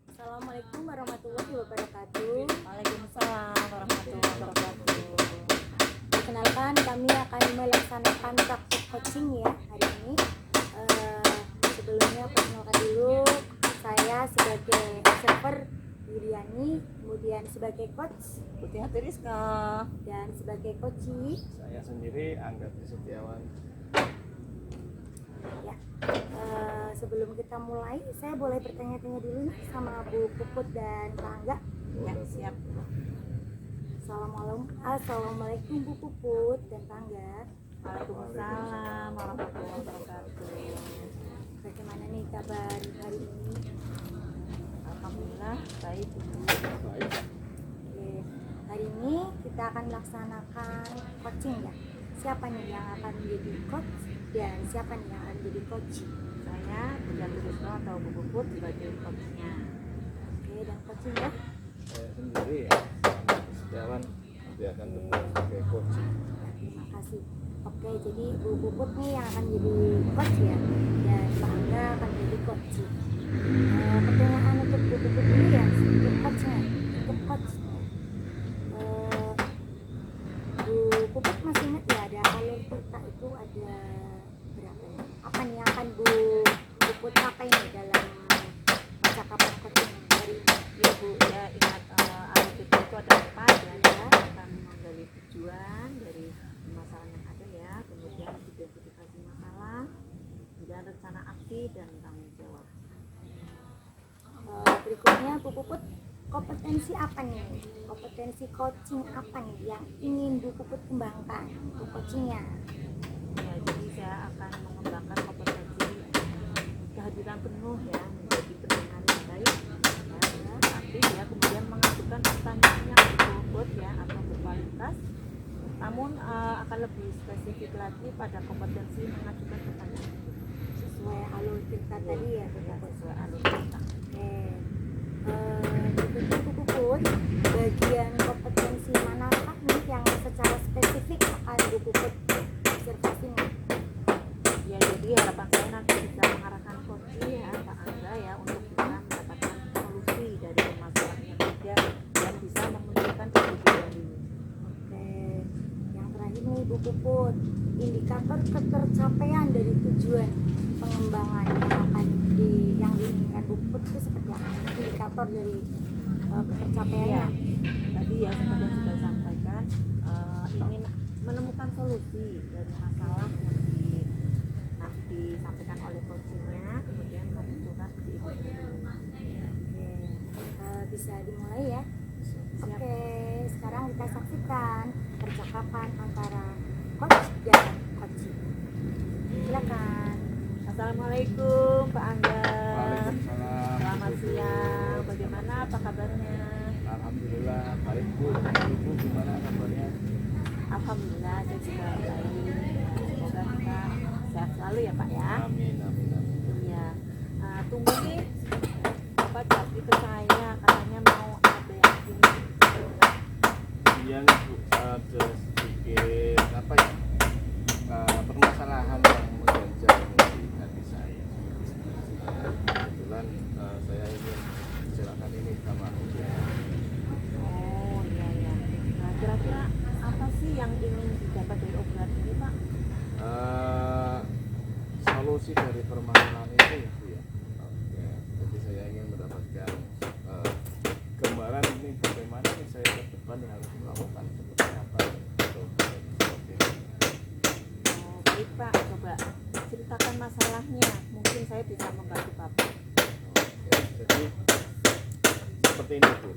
Assalamualaikum warahmatullahi wabarakatuh. Waalaikumsalam warahmatullahi wabarakatuh. Perkenalkan, kami akan melaksanakan praktik coaching ya hari ini. Sebelumnya perkenalkan dulu, saya sebagai observer Yuliani, kemudian sebagai coach Putih Hati Rizka. dan sebagai coachee. Saya sendiri Angga Setiawan. Ya. Sebelum kita mulai, saya boleh bertanya-tanya dulu nih sama Bu Puput dan Kak Angga. Ya, siap. Assalamualaikum Bu Puput dan Kak Angga. Waalaikumsalam warahmatullahi wabarakatuh. Bagaimana nih kabar hari ini? Alhamdulillah baik. Baik. Oke. Hari ini kita akan melaksanakan coaching ya. Siapa nih yang akan menjadi coach dan siapa nih yang akan menjadi coach? Saya Putih Hati Rizka atau Bu Puput sebagai coachnya. Oke, dan coaching ya. Saya sendiri ya Angga Setiawan nanti akan berperan sebagai coach. Terima kasih. Oke, jadi Bu Puput nih yang akan jadi coach ya, dan Pak Angga akan jadi coach. Pertanyaan untuk Bu Puput dulu ya, untuk coachnya, untuk coach. Bu Puput masih ingat ya ada alur cerita itu ada berapa ya? Apa nih yang akan Bu Puput capai nih dalam percakapan coaching hari ini? Ya Bu, ya ingat alur kita itu ada 4 ya. Kita akan menggali tujuan dari masalah yang ada ya, kemudian identifikasi masalah, kemudian rencana aksi dan tanggung jawab. Berikutnya Bu Puput, kompetensi apa nih? Kompetensi coaching apa nih yang ingin Bu Puput kembangkan untuk coachingnya? Ya, jadi saya akan mengembangkan kompetensi kehadiran penuh ya, menjadi pendengar yang baik ya, aktif ya, kemudian mengajukan pertanyaan yang berbobot ya atau berkualitas, namun akan lebih spesifik lagi pada kompetensi mengajukan pertanyaan Sesuai alur cerita tadi ya Bu ya, Puput. sesuai alur cerita. Oke. Berikutnya Bu Puput, bagian kompetensi manakah nih yang secara spesifik akan Bu Puput observasinya? Ya, jadi harapan saya nanti bisa mengarahkan coach ya Pak Angga ya untuk bisa mendapatkan solusi dari permasalahan yang ada dan bisa memunculkan solusi baru. Oke, yang terakhir nih Bu Puput, indikator ketercapaian dari tujuan pengembangan yang diinginkan Bu Puput itu seperti apa? Indikator dari ketercapaiannya. Tadi ya seperti yang sudah sampaikan, ingin menemukan solusi dari masalah yang nanti disampaikan oleh coachnya, kemudian memunculkan ide baru. Oke, bisa dimulai ya. Oke, sekarang kita saksikan percakapan antara coach dan coach. Silakan. Assalamualaikum Pak Angga. Waalaikumsalam. Selamat siang. Bagaimana apa kabarnya? Alhamdulillah baik Bu. Ibu gimana kabarnya? Alhamdulillah saya juga baik. Semoga kita sehat selalu ya Pak ya. Amin amin amin. Iya. Tunggu nih. Bapak jadi ke saya katanya mau ada yang ini. Iya nih Bu, ada sedikit apa ya, permasalahan yang mengganjal di hati saya. Kebetulan saya ingin bicarakan ini sama Ibu. Oh iya ya. Nah kira-kira apa sih yang ingin didapat dari obrolan ini Pak? Solusi dari permasalahan itu ya Bu ya. Oke, jadi saya ingin mendapatkan gambaran ini bagaimana nih saya ke depan yang harus melakukan seperti apa untuk seperti ini. Oh baik Pak, coba ceritakan masalahnya. Mungkin saya bisa membantu Bapak. Oke, jadi seperti ini Bu.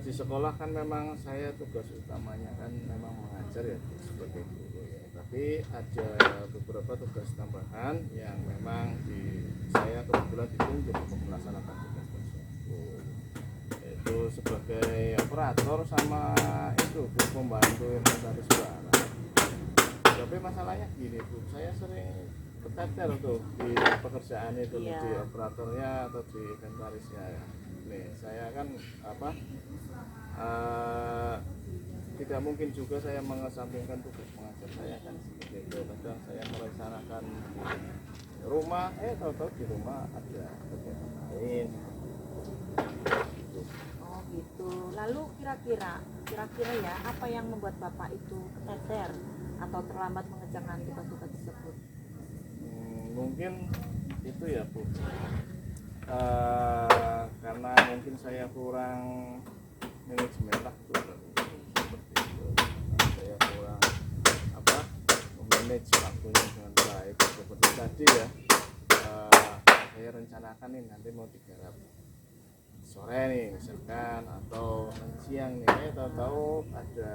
Di sekolah kan memang saya tugas utamanya kan memang mengajar ya Bu, sebagai guru ya. Tapi ada beberapa tugas tambahan yang memang saya kebetulan ditunjuk untuk melaksanakan tugas tersebut, yaitu sebagai operator sama itu Bu, pembantu inventaris suara. Tapi masalahnya gini Bu, saya sering keteter tuh di pekerjaan itu, Iya. di operatornya atau di inventarisnya ya. Nih saya kan apa, tidak mungkin juga saya mengesampingkan tugas mengajar saya kan seperti itu. Kadang saya melaksanakan di rumah, tahu-tahu di rumah ada kegiatan lain. Oh gitu. Lalu kira-kira ya apa yang membuat Bapak itu keteter atau terlambat mengerjakan tugas-tugas tersebut? Mungkin itu ya Bu, karena mungkin saya kurang manajemen waktu seperti itu. Saya kurang apa, memanage waktunya dengan baik seperti tadi ya. Saya rencanakan nih nanti mau digarap sore nih misalkan atau siang nih, tahu-tahu ada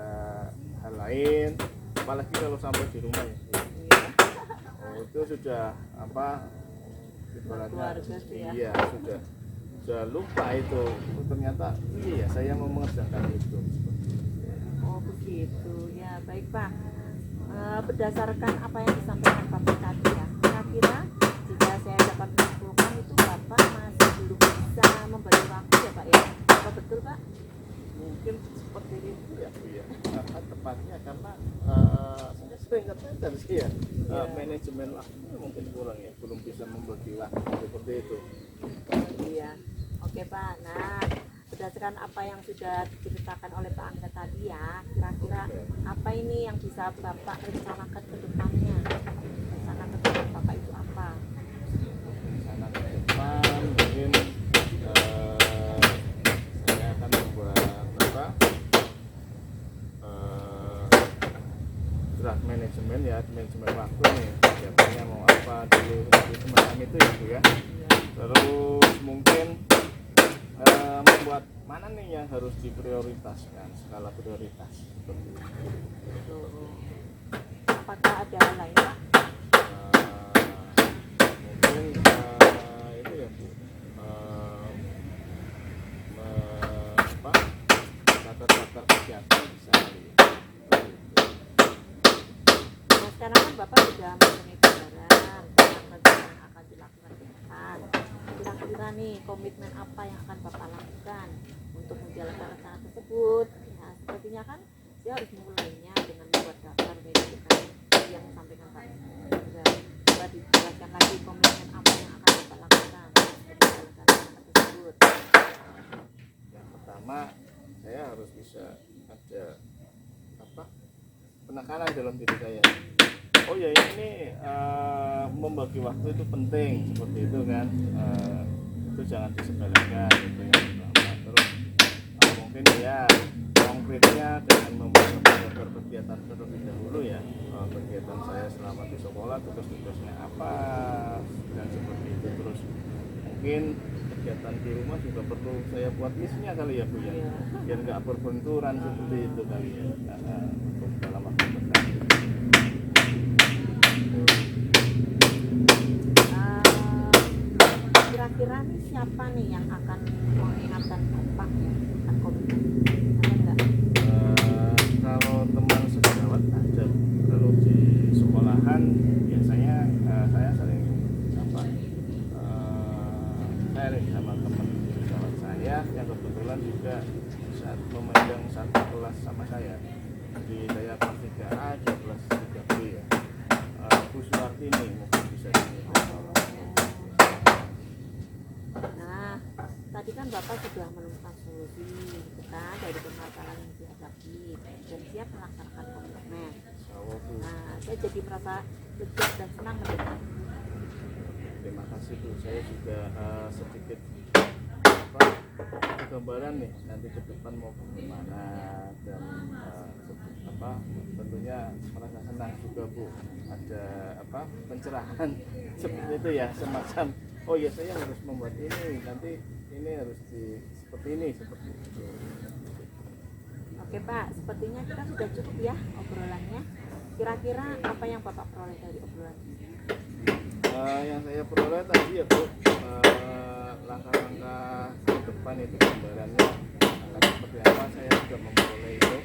hal lain, apalagi kalau sampai di rumah ya. Oh, itu sudah apa, ibaratnya Keluarga sih ya. iya sudah lupa itu. Oh, ternyata iya saya mau mengerjakan itu. Oh begitu ya, baik Pak. Berdasarkan apa yang disampaikan Bapak tadi ya, kira-kira jika saya dapat menyimpulkan itu Bapak masih belum bisa membagi waktu ya Pak ya, apa betul Pak? Mungkin seperti itu ya Bu ya. Tepatnya karena saya sering keteter sih ya. Manajemen waktu mungkin kurang ya, belum bisa membagi waktu seperti itu. Iya, oke Pak. Nah, berdasarkan apa yang sudah diceritakan oleh Pak Angga tadi ya, kira-kira apa ini yang bisa Bapak rencanakan ke depannya? Rencana ke depan Bapak itu apa? Rencana ke depan mungkin saya akan membuat apa, draft manajemen ya, manajemen waktu nih, siapanya mau apa dulu semacam itu ya Bu ya. Terus mungkin membuat mana nih yang harus diprioritaskan, skala prioritas seperti itu. Tuh. Apakah ada hal lain Pak? Mungkin itu ya Bu, apa, daftar kegiatan bisa Nah, sekarang kan Bapak sudah mempunyai gambaran tentang rencana yang akan dilakukan ke depan. Kira-kira nih komitmen apa yang akan Bapak lakukan untuk menjalankan rencana tersebut? Ya, sepertinya kan dia harus memulainya dengan membuat daftar verifikasi yang disampaikan Pak. Coba dijelaskan lagi komitmen apa yang akan Bapak lakukan untuk menjalankan amanat tersebut. Yang pertama, saya harus bisa ada apa penekanan dalam diri saya. Oh ya, ini membagi waktu itu penting, seperti itu kan. Itu jangan disepelekan, itu yang pertama. Terus mungkin ya konkretnya dengan membuat kegiatan terlebih dahulu ya. Kegiatan saya selama di sekolah, tugas-tugasnya apa dan seperti itu. Terus mungkin kegiatan di rumah juga perlu saya buat listnya kali ya Bu ya, biar nggak berbenturan seperti itu kali ya. Untuk dalam waktu dekat. Kira-kira nih siapa nih yang akan mengingatkan Bapak ya tentang komitmen? Ada nggak? Kalau teman sejawat ada, kalau di sekolahan biasanya saya sering sharing sama teman sejawat saya yang kebetulan juga saat memegang satu kelas sama saya. Jadi saya kelas 3A, dia kelas 3B ya. Bu Suartini mungkin bisa diminta. Nah, tadi kan Bapak sudah menemukan solusi gitu kan dari permasalahan yang dihadapi dan siap melaksanakan komitmen. Nah, saya jadi merasa lega dan senang mendengar. Terima kasih Bu, saya juga sedikit gambaran nih nanti ke depan mau bagaimana dan tentunya merasa senang juga Bu, ada pencerahan seperti itu ya, semacam oh ya saya harus membuat ini, nanti ini harus seperti itu. Oke Pak, sepertinya kita sudah cukup ya obrolannya. Kira-kira apa yang Bapak peroleh dari obrolan ini? Yang saya peroleh tadi ya Bu, langkah-langkah ke depan itu gambarannya akan seperti apa, saya sudah memperoleh itu.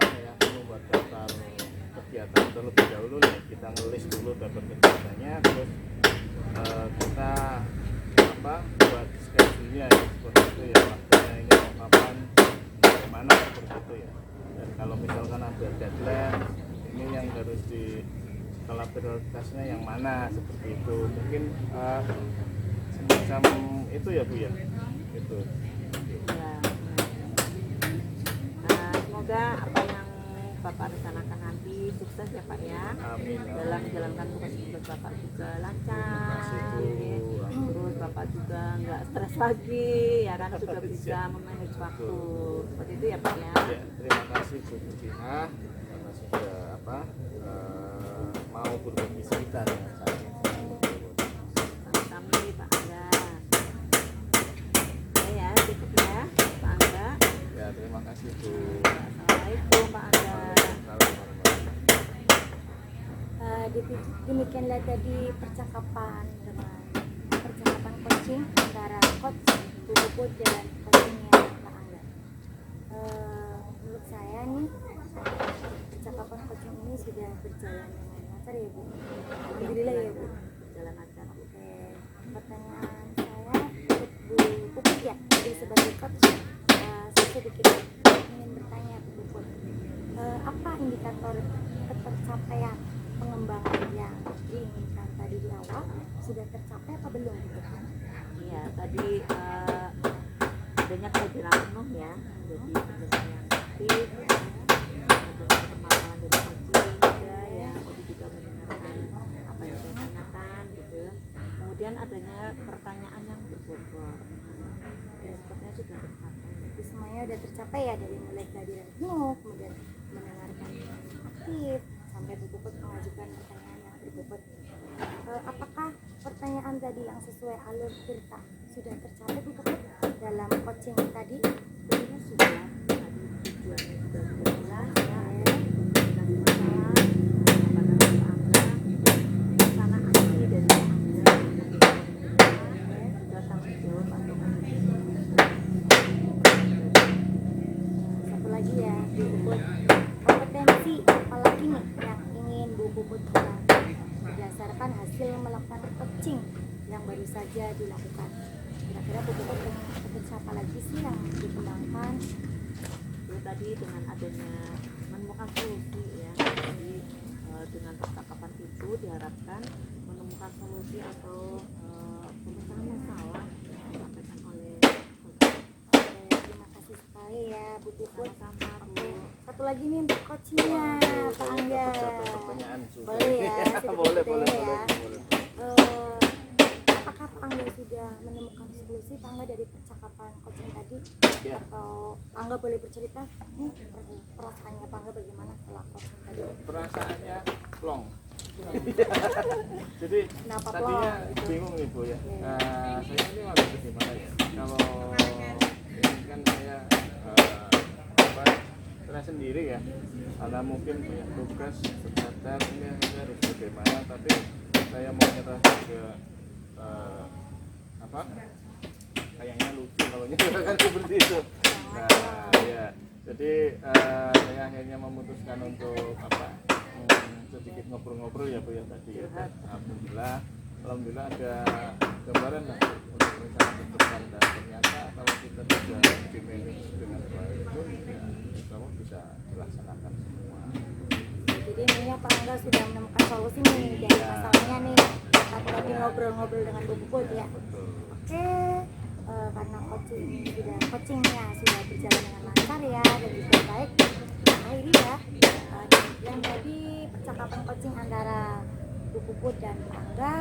Saya akan membuat daftar kegiatan terlebih dahulu nih, kita ngelis dulu daftar kegiatannya, terus kita buat schedule-nya ya, seperti itu ya, waktunya ini mau kapan, bagaimana seperti itu ya. Dan kalau misalkan ada deadline, ini yang harus di skala prioritasnya yang mana, seperti itu. Mungkin semacam itu ya Bu ya. Itu. Ya. Semoga apa yang Bapak rencanakan nanti sukses ya Pak ya. Amin. Dalam menjalankan tugas-tugas Bapak juga lancar. Terus Bapak juga nggak stres lagi ya kan, sudah bisa memanage waktu. Seperti itu ya Pak ya. Ya, terima kasih Bu Putihah karena sudah mau berbagi cerita dengan saya. Kami Pak Angga. Ya cukup ya Pak Angga. Ya, terima kasih Bu. Assalamualaikum Pak Angga. Demikianlah tadi percakapan coaching antara coach Bu Puput dan coachingnya Pak Angga. Menurut saya nih percakapan coaching ini sudah berjalan dengan lancar ya Bu. Alhamdulillah ya Bu. Berjalan lancar. Oke, pertanyaan saya untuk Bu Puput ya, jadi sebagai coach saya sedikit ingin bertanya Bu Puput, apa indikator ketercapaian pengembangan yang diinginkan tadi di awal sudah tercapai apa belum gitu kan? Iya, tadi adanya kehadiran penuh ya, jadi penyelesaian aktif, ada permasalahan dari coaching juga ya, jadi juga mendengarkan apa yang saya tanyakan gitu. Kemudian adanya pertanyaan yang berbobot, ya, sepertinya sudah tercapai. Jadi semuanya udah tercapai ya, dari mulai kehadiran penuh, kemudian mendengarkan yang aktif, sampai Bu Puput mengajukan pertanyaan yang berbobot. Apakah pertanyaan tadi yang sesuai alur cerita sudah tercapai Bu Puput dalam coaching tadi? Tentunya sudah, tadi tujuannya sudah jelas ya, komunikasi masalah, apakah Pak Angga, sana asli dari Pak Angga, sudah tanggung jawab atau Satu lagi ya Bu Puput, kompetensi apalagi nih yang ingin Bu Puput kembangkan berdasarkan hasil melakukan coaching yang baru saja dilakukan? Kira-kira Bu Puput ingin kompetensi apa lagi sih yang dikembangkan? tadi dengan adanya menemukan solusi ya, jadi dengan percakapan itu diharapkan menemukan solusi atau pemecahan masalah yang disampaikan oleh Oke, terima kasih sekali ya Bu Puput. sama-sama Bu. Oke, satu lagi nih untuk coachingnya Pak Angga. Satu pertanyaan juga. Boleh ya, sedikit boleh, deh boleh, ya. boleh. Eh, apakah Pak Angga sudah menemukan solusi Pak Angga dari percakapan coaching tadi? Ya. Atau Pak Angga boleh bercerita nih perasaannya Pak Angga bagaimana setelah coaching tadi? Perasaannya plong. Jadi Kenapa tadinya plong? bingung nih Bu ya. Iya. Nah, saya ini waktu itu gimana ya? Kalau ini kan saya apa, saya sendiri ya, karena mungkin punya tugas tercatat ini saya harus bagaimana, tapi saya mau nyerah ke apa? Kayaknya lucu kalau nyerahkan seperti itu. Nah, ya. Jadi saya akhirnya memutuskan untuk apa? Sedikit ngobrol-ngobrol ya Bu ya tadi ya. Dan alhamdulillah ada gambaran lah untuk rencana ke depan, dan ternyata kalau kita tidak dimanage dengan baik pun ya insya Allah bisa dilaksanakan semua. Jadi intinya Pak Angga sudah menemukan solusi nih dari masalahnya nih. Saat lagi ngobrol-ngobrol dengan Bu Puput ya. Betul. Oke, karena coachingnya sudah berjalan dengan lancar ya dan juga baik. Akhirnya ya, yang tadi percakapan coaching antara Bu Puput dan Pak Angga,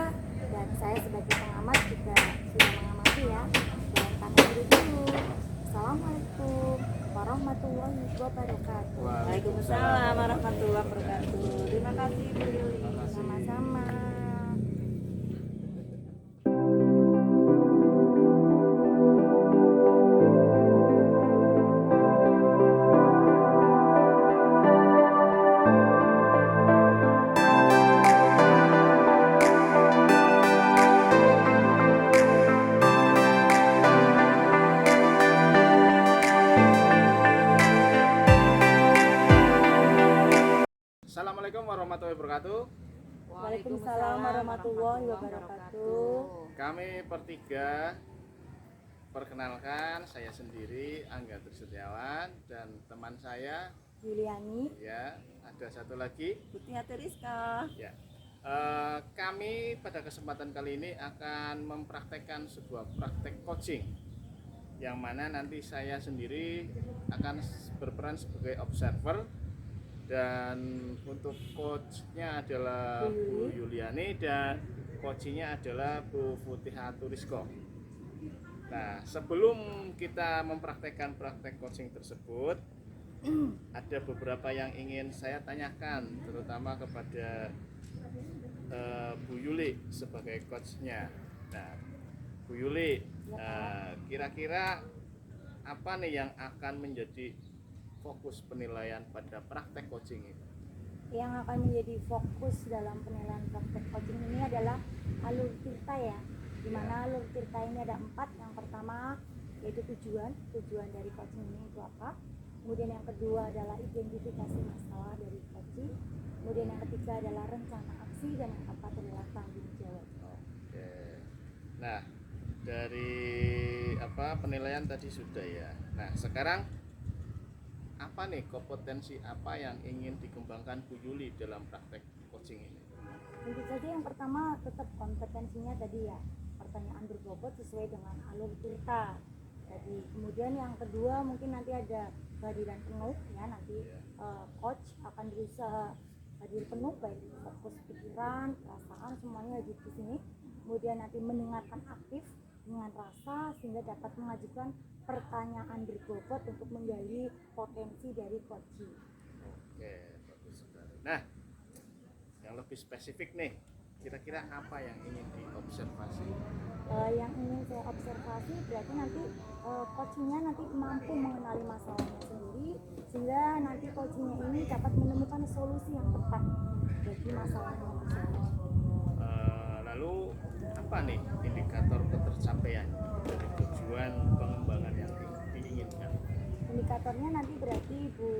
dan saya sebagai pengamat juga sudah mengamati ya. Dan kami dulu. Assalamualaikum warahmatullahi wabarakatuh. Waalaikumsalam warahmatullahi wabarakatuh. Terima kasih Bu Yuli. Sama-sama. Assalamualaikum warahmatullahi wabarakatuh. Waalaikumsalam warahmatullahi wabarakatuh. Kami bertiga, perkenalkan saya sendiri Angga Trisetiawan dan teman saya Yuliani. ya, ada satu lagi Putih Teriska. ya. Kami pada kesempatan kali ini akan mempraktekkan sebuah praktek coaching yang mana nanti saya sendiri akan berperan sebagai observer, dan untuk coachnya adalah Bu Yuliani dan coachingnya adalah Bu Putih Turisko. Nah, sebelum kita mempraktekkan praktek coaching tersebut, ada beberapa yang ingin saya tanyakan, terutama kepada Bu Yuli sebagai coachnya. Nah, Bu Yuli, kira-kira apa nih yang akan menjadi fokus penilaian pada praktek coaching ini? Yang akan menjadi fokus dalam penilaian praktek coaching ini adalah alur tirta ya, dimana alur tirta ini ada 4. Yang pertama yaitu tujuan dari coaching ini itu apa, kemudian yang kedua adalah identifikasi masalah dari coaching, kemudian yang ketiga adalah rencana aksi, dan yang keempat adalah tanggung jawab. Oke. Nah, dari penilaian tadi sudah ya. Nah, sekarang apa nih kompetensi apa yang ingin dikembangkan Bu Yuli dalam praktek coaching ini? Tentu saja yang pertama tetap kompetensinya tadi ya, pertanyaan berbobot sesuai dengan alur tirta tadi. Kemudian yang kedua mungkin nanti ada kehadiran penuh ya, nanti coach akan berusaha hadir penuh, baik fokus pikiran, perasaan, semuanya hadir di sini. Kemudian nanti mendengarkan aktif dengan rasa sehingga dapat mengajukan pertanyaan berbobot untuk menggali potensi dari coaching. Oke, bagus sekali. Nah, yang lebih spesifik nih, kira-kira apa yang ingin diobservasi? Yang ingin saya observasi berarti nanti coachingnya nanti mampu mengenali masalahnya sendiri, sehingga nanti coachingnya ini dapat menemukan solusi yang tepat bagi masalah yang tersebut. Lalu apa nih indikator ketercapaian dari tujuan pengembangan yang diinginkan? Indikatornya nanti berarti Bu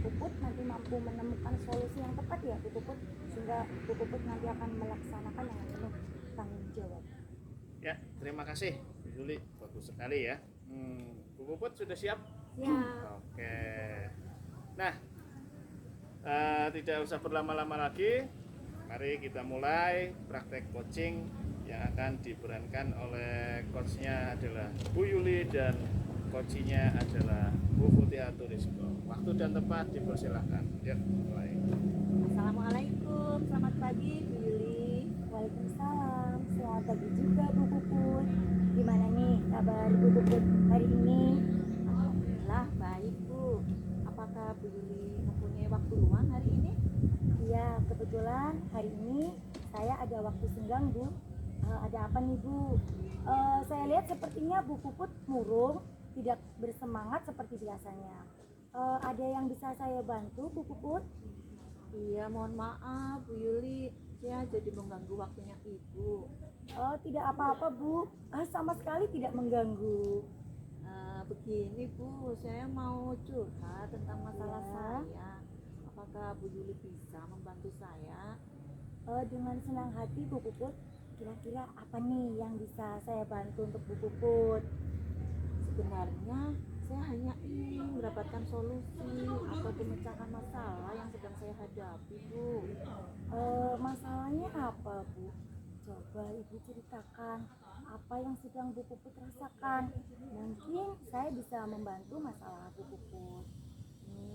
Puput nanti mampu menemukan solusi yang tepat ya Bu Puput, sehingga Bu Puput nanti akan melaksanakan dengan penuh tanggung jawab. Ya, terima kasih Bu Yuli, bagus sekali ya. Bu Puput sudah siap? Siap. Oke. Nah, tidak usah berlama-lama lagi. Mari kita mulai praktek coaching yang akan diperankan oleh coachnya adalah Bu Yuli dan coachnya adalah Bu Putihatu Rizko. Waktu dan tempat dipersilahkan. Ya, mulai. Assalamualaikum, selamat pagi Bu Yuli. Waalaikumsalam. Selamat pagi juga Bu Puput. Gimana nih kabar Bu Puput hari ini? Alhamdulillah baik Bu. Apakah Bu Yuli mempunyai waktu luang hari ini? Iya, kebetulan hari ini saya ada waktu senggang Bu. Ada apa nih Bu? Saya lihat sepertinya Bu Puput murung, tidak bersemangat seperti biasanya. Ada yang bisa saya bantu Bu Puput? Iya, mohon maaf Bu Yuli, saya jadi mengganggu waktunya Ibu. Tidak apa-apa Bu, sama sekali tidak mengganggu. Begini Bu, saya mau curhat tentang masalah Ya. saya. Apakah Bu Yuli bisa membantu saya? Dengan senang hati Bu Puput. Kira-kira apa nih yang bisa saya bantu untuk Bu Puput? Sebenarnya saya hanya ingin mendapatkan solusi atau pemecahan masalah yang sedang saya hadapi Bu. Masalahnya apa Bu? Coba Ibu ceritakan apa yang sedang Bu Puput rasakan. Mungkin saya bisa membantu masalah Bu Puput.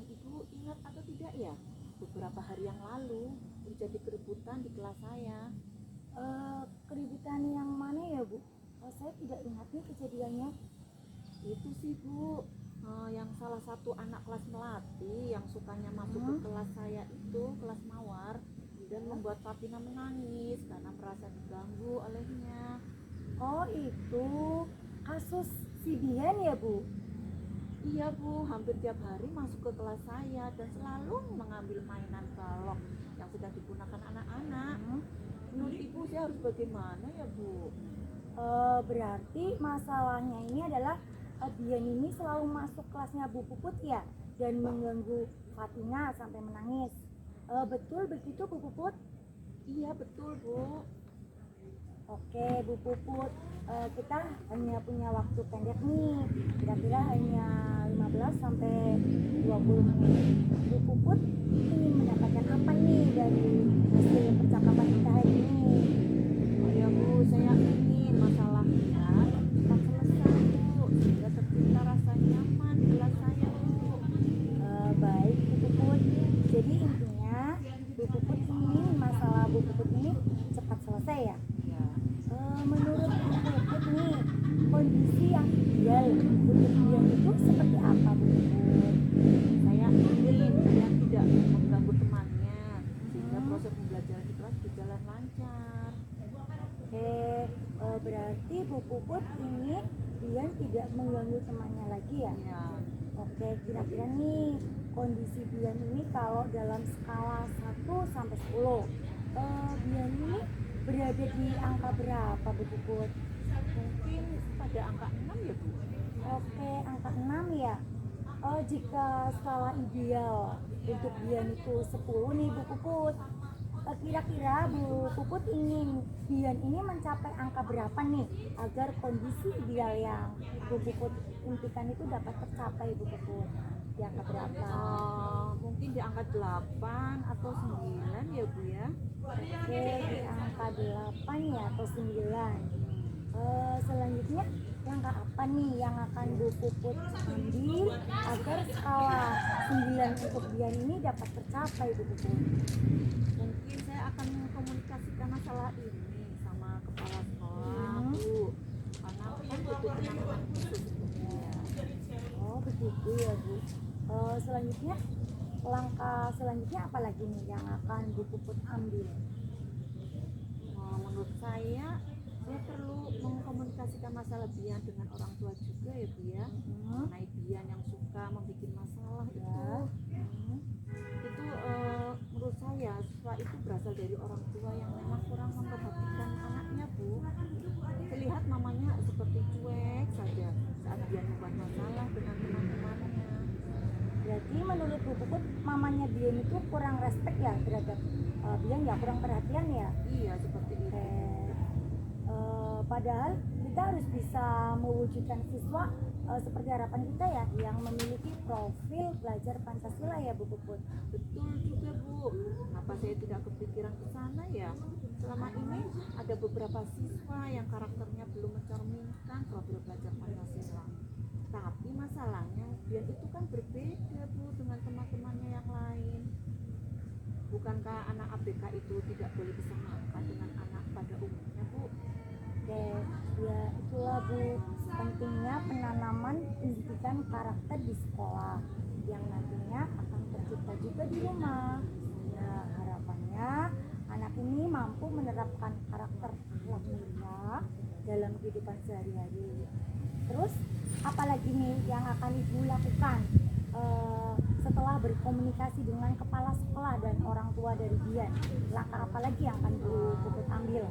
Ibu ingat atau tidak ya? Beberapa hari yang lalu terjadi keributan di kelas saya. Keributan yang mana ya Bu? Saya tidak ingat nih kejadiannya. Itu sih Bu, yang salah satu anak kelas melati yang sukanya masuk ke kelas saya itu, kelas mawar, dan membuat Fatina menangis karena merasa diganggu olehnya. Oh itu kasus si Bian ya Bu? Iya Bu, hampir tiap hari masuk ke kelas saya dan selalu mengambil mainan balok yang sedang digunakan anak-anak. Menurut Ibu saya harus bagaimana ya Bu? Berarti masalahnya ini adalah Bian ini selalu masuk kelasnya Bu Puput ya, dan mengganggu Fatina sampai menangis. Betul begitu Bu Puput? Iya betul Bu. Oke Bu Puput, kita hanya punya waktu pendek nih, kira-kira hanya 15 sampai 20 menit. Bu Puput ingin mendapatkan apa nih dari hasil percakapan kita hari ini? Oh ya Bu, saya ingin masalahnya cepat selesai Bu, sehingga tercipta rasa nyaman di kelas saya Bu. Baik Bu Puput, jadi intinya Bu Puput ingin masalah Bu Puput ini cepat selesai ya? Ya. Menurut Bu Puput nih, kondisi yang ideal untuk Bian itu seperti apa Bu Puput? Saya ingin dia tidak mengganggu temannya, sehingga proses pembelajaran di kelas berjalan lancar. Oke, berarti Bu Puput ingin Bian tidak mengganggu temannya lagi ya? Ya. Oke, kira-kira nih kondisi Bian ini kalau dalam skala 1 sampai 10, Bian ini berada di angka berapa Bu Puput? Mungkin pada angka 6 ya Bu. Oke, angka 6 ya. Jika skala ideal untuk Bian itu 10 nih Bu Puput, kira-kira Bu Puput ingin Bian ini mencapai angka berapa nih agar kondisi ideal yang Bu Puput impikan itu dapat tercapai Bu Puput? Di angka berapa? Mungkin di angka 8 atau 9 ya Bu ya. Oke, di angka 8 ya atau 9. Selanjutnya langkah apa nih yang akan Bu Puput ambil agar skala 9 untuk Bian ini dapat tercapai Bu Puput? Mungkin saya akan mengkomunikasikan masalah ini sama kepala sekolah Bu, karena kan butuh penanganan khusus untuk dia. Oh begitu ya Bu. Selanjutnya langkah selanjutnya apa lagi nih yang akan Bu Puput ambil? Menurut saya perlu mengkomunikasikan masalah Bian dengan orang tua juga ya Bu ya. Mengenai Bian yang suka membuat masalah itu menurut saya siswa itu berasal dari orang tua yang memang kurang memperhatikan anaknya Bu. Terlihat mamanya seperti cuek saja saat Bian membuat masalah dengan teman-temannya. Berarti menurut Bu Puput mamanya Bian itu kurang respect ya terhadap Bian ya, kurang perhatian ya? Iya seperti itu. Padahal kita kita harus bisa mewujudkan siswa seperti harapan kita ya, yang memiliki profil belajar Pancasila ya Bu Puput. Betul juga Bu. Kenapa saya tidak kepikiran ke sana ya? Selama ini ada beberapa siswa yang karakternya belum mencerminkan profil belajar Pancasila. Tapi masalahnya dia itu kan berbeda Bu dengan teman-temannya yang lain. Bukankah anak ABK itu tidak boleh disamakan dengan anak pada umumnya Bu? Oke, ya itulah Bu, pentingnya penanaman pendidikan karakter di sekolah yang nantinya akan tercipta juga di rumah. Nah, harapannya anak ini mampu menerapkan karakter akhlak mulia dalam kehidupan sehari-hari. Terus, apalagi nih yang akan Ibu lakukan setelah berkomunikasi dengan kepala sekolah dan orang tua dari Bian? Langkah apa lagi yang akan Bu Puput ambil?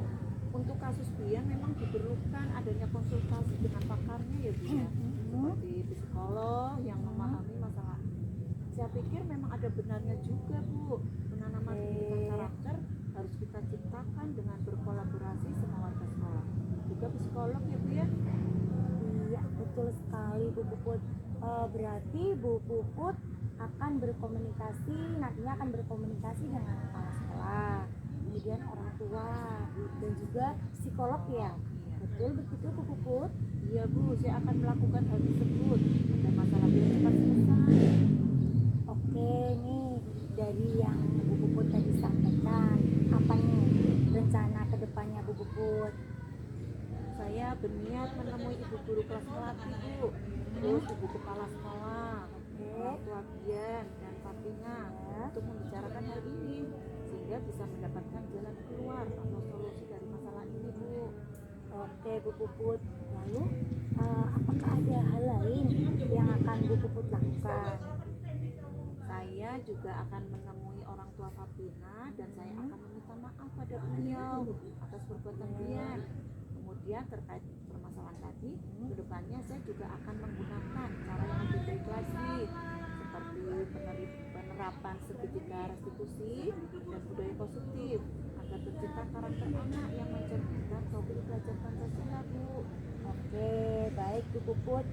Untuk kasus Bian memang diperlukan adanya konsultasi dengan pakarnya ya Bu ya, seperti psikolog yang memahami masalah ini. Saya pikir memang ada benarnya juga Bu, penanaman pendidikan karakter harus kita ciptakan dengan berkolaborasi sama warga sekolah, juga psikolog ya Bu ya. Iya, betul sekali Bu Puput. Berarti Bu Puput akan nantinya akan berkomunikasi dengan kepala sekolah, kemudian orang tua, dan juga psikolog ya. Betul begitu Bu Puput? Iya Bu, saya akan melakukan hal tersebut agar masalah biar cepat selesai. Oke nih, dari yang Bu Puput tadi sampaikan, apa nih rencana kedepannya Bu Puput? Saya berniat menemui ibu guru kelas melati Bu, terus ibu kepala sekolah, orang tua Bian dan Fatina untuk membicarakan hal ini sehingga bisa mendapatkan jalan keluar atau solusi dari masalah ini Bu. Oke Bu Puput, lalu apakah ada hal lain yang akan Bu Puput lakukan? Saya juga akan menemui orang tua Fatina dan saya akan meminta maaf pada beliau atas perbuatan Bian. Kemudian terkait permasalahan tadi, kedepannya saya juga akan menggunakan cara yang lebih baik lagi, seperti penerapan seketika restitusi dan budaya positif agar tercipta karakter anak yang mencerminkan profil belajar Pancasila Bu. Oke, baik Bu Puput.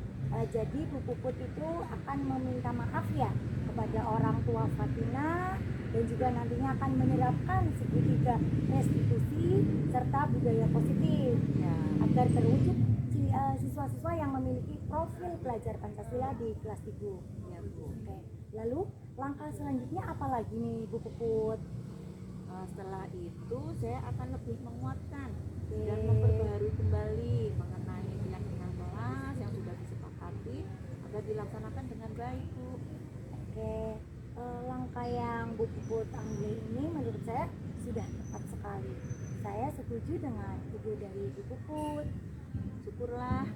Jadi Bu Puput itu akan meminta maaf ya kepada orang tua Fatina dan juga nantinya akan menerapkan segitiga restitusi serta budaya positif agar terwujud siswa-siswa yang memiliki profil belajar Pancasila di kelas Ibu. Ya Bu. Oke. Lalu langkah selanjutnya apa lagi nih Bu Puput? Setelah itu saya akan lebih menguatkan dan memperbaharui kembali mengenai keyakinan kelas yang sudah disepakati agar dilaksanakan dengan baik Bu. Oke, langkah yang Bu Puput ambil ini menurut saya sudah tepat sekali. Saya setuju dengan ide dari Bu Puput. Syukurlah,